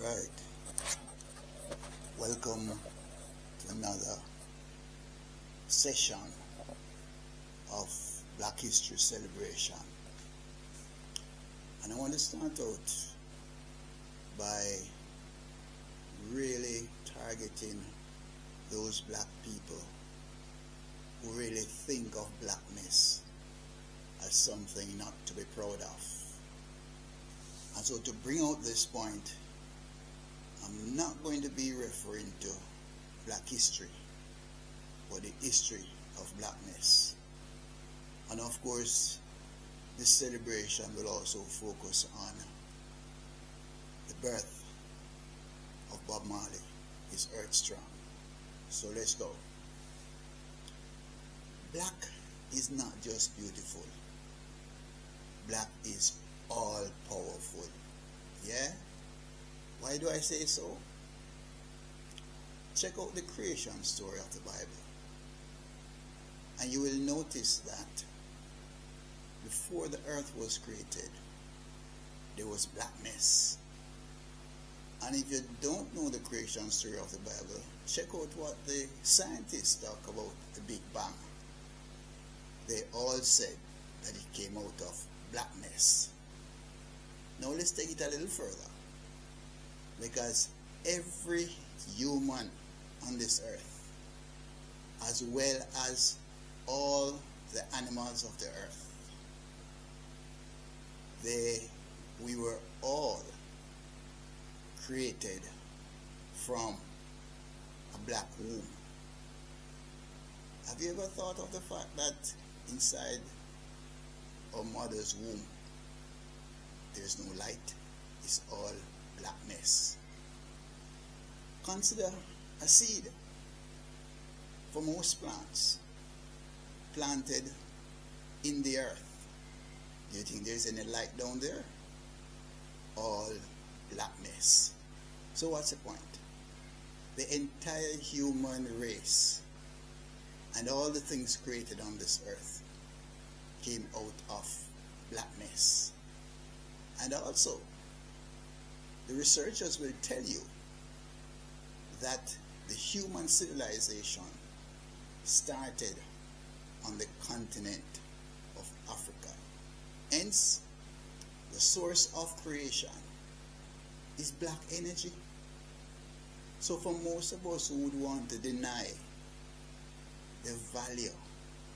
Alright, welcome to another session of Black History Celebration. And I want to start out by really targeting those black people who really think of blackness as something not to be proud of. And so to bring out this point, I'm not going to be referring to black history, but the history of blackness. And of course, this celebration will also focus on the birth of Bob Marley, his Earth Strong. So let's go. Black is not just beautiful. Black is all powerful. Yeah? Why do I say so? Check out the creation story of the Bible, and you will notice that before the earth was created, there was blackness. And if you don't know the creation story of the Bible, check out what the scientists talk about the Big Bang. They all said that it came out of blackness. Now let's take it a little further, because every human on this earth, as well as all the animals of the earth, we were all created from a black womb. Have you ever thought of the fact that inside our mother's womb there's no light? It's all blackness. Consider a seed. For most plants planted in the earth, do you think there's any light down there? All blackness. So what's the point? The entire human race and all the things created on this earth came out of blackness. And also, the researchers will tell you that the human civilization started on the continent of Africa. Hence, the source of creation is black energy. So for most of us who would want to deny the value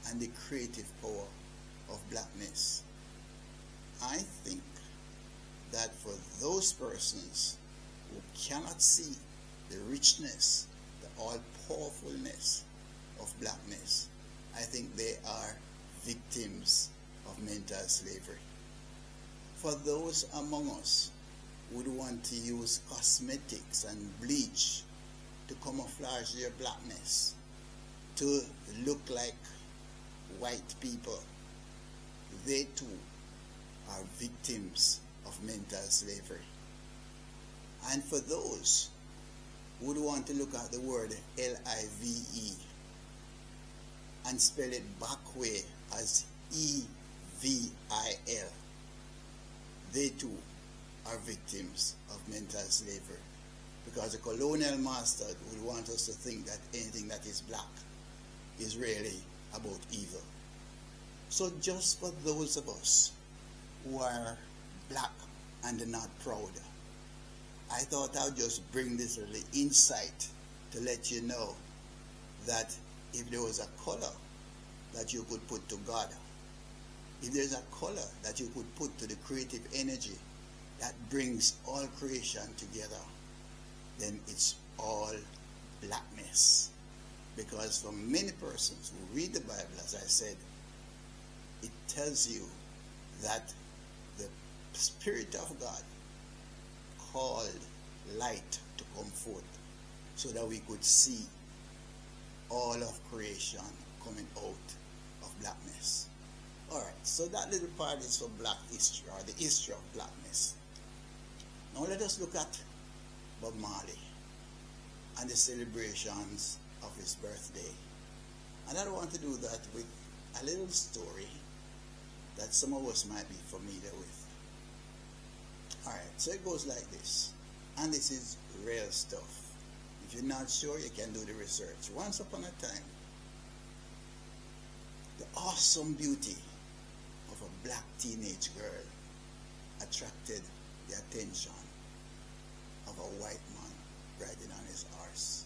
and the creative power of blackness, I think that for those persons who cannot see the richness, the all-powerfulness of blackness, I think they are victims of mental slavery. For those among us who would want to use cosmetics and bleach to camouflage their blackness, to look like white people, they too are victims of mental slavery. And for those who would want to look at the word L-I-V-E and spell it back way as E-V-I-L, they too are victims of mental slavery, because the colonial master would want us to think that anything that is black is really about evil. So just for those of us who are black and not proud, I thought I'd just bring this little insight to let you know that if there was a color that you could put to God, if there's a color that you could put to the creative energy that brings all creation together, then it's all blackness. Because for many persons who read the Bible, as I said, it tells you that the Spirit of God called light to come forth so that we could see all of creation coming out of blackness. Alright, so that little part is for black history, or the history of blackness. Now let us look at Bob Marley and the celebrations of his birthday. And I want to do that with a little story that some of us might be familiar with. Alright, so it goes like this. And this is real stuff. If you're not sure, you can do the research. Once upon a time, the awesome beauty of a black teenage girl attracted the attention of a white man riding on his horse.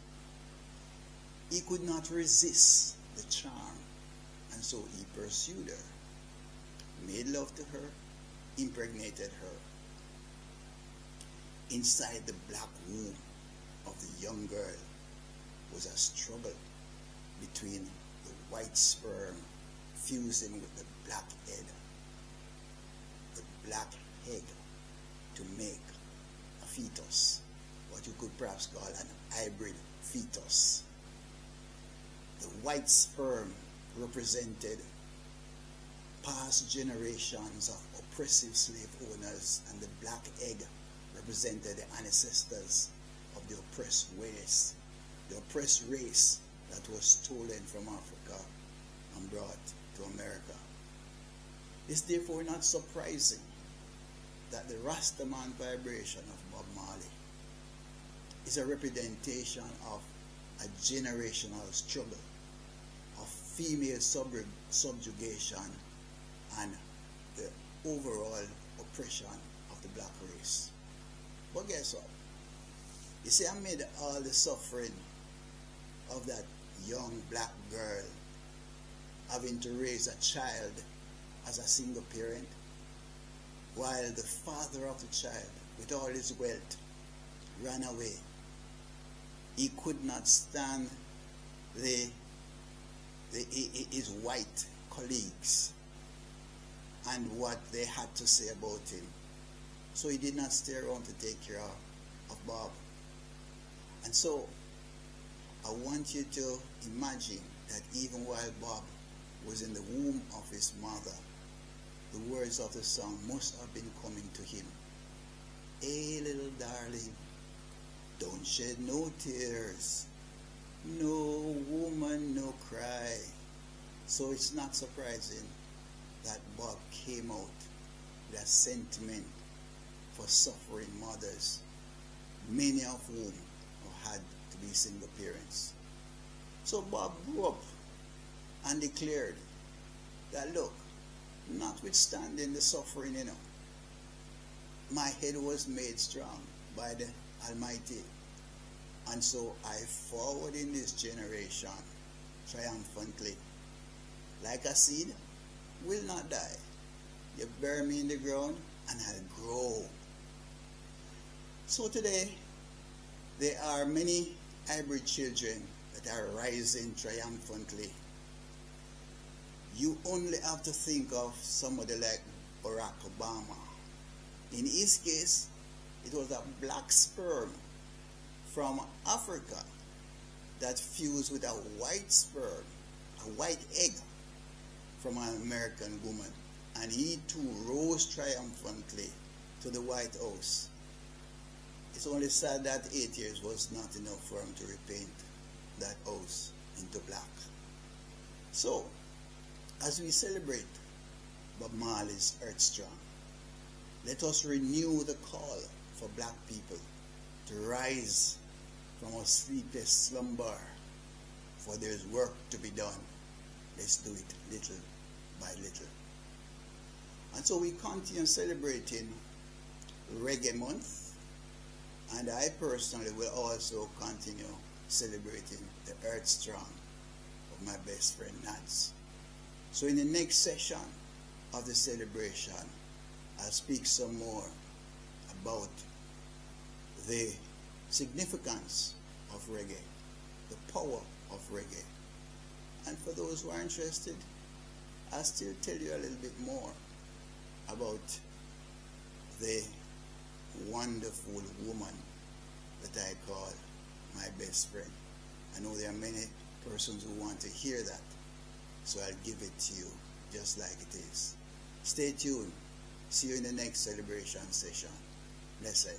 He could not resist the charm, and so he pursued her, made love to her, impregnated her. Inside the black womb of the young girl was a struggle between the white sperm fusing with the black egg. The black egg to make a fetus, what you could perhaps call an hybrid fetus. The white sperm represented past generations of oppressive slave owners, and the black egg represented the ancestors of the oppressed race that was stolen from Africa and brought to America. It's therefore not surprising that the Rastaman vibration of Bob Marley is a representation of a generational struggle of female subjugation and the overall oppression of the black race. But guess what? You see, amid all the suffering of that young black girl having to raise a child as a single parent, while the father of the child, with all his wealth, ran away, he could not stand his white colleagues and what they had to say about him. So he did not stay around to take care of Bob. And so I want you to imagine that even while Bob was in the womb of his mother, the words of the song must have been coming to him. Hey, little darling, don't shed no tears, no woman, no cry. So it's not surprising that Bob came out with a sentiment for suffering mothers, many of whom had to be single parents. So Bob grew up and declared that, look, notwithstanding the suffering, my head was made strong by the Almighty. And so I forward in this generation triumphantly. Like a seed, will not die. You bury me in the ground and I'll grow. So today, there are many hybrid children that are rising triumphantly. You only have to think of somebody like Barack Obama. In his case, it was a black sperm from Africa that fused with a white sperm, a white egg from an American woman. And he too rose triumphantly to the White House. It's only sad that 8 years was not enough for him to repaint that house into black. So, as we celebrate Bob Marley's Earth Strong, let us renew the call for black people to rise from our sleepless slumber, for there is work to be done. Let's do it little by little. And so we continue celebrating Reggae Month, and I personally will also continue celebrating the Earth Strong of my best friend Nance. So in the next session of the celebration, I'll speak some more about the significance of reggae, the power of reggae. And for those who are interested, I'll still tell you a little bit more about the wonderful woman that I call my best friend. I know there are many persons who want to hear that, so I'll give it to you just like it is. Stay tuned. See you in the next celebration session. Blessed.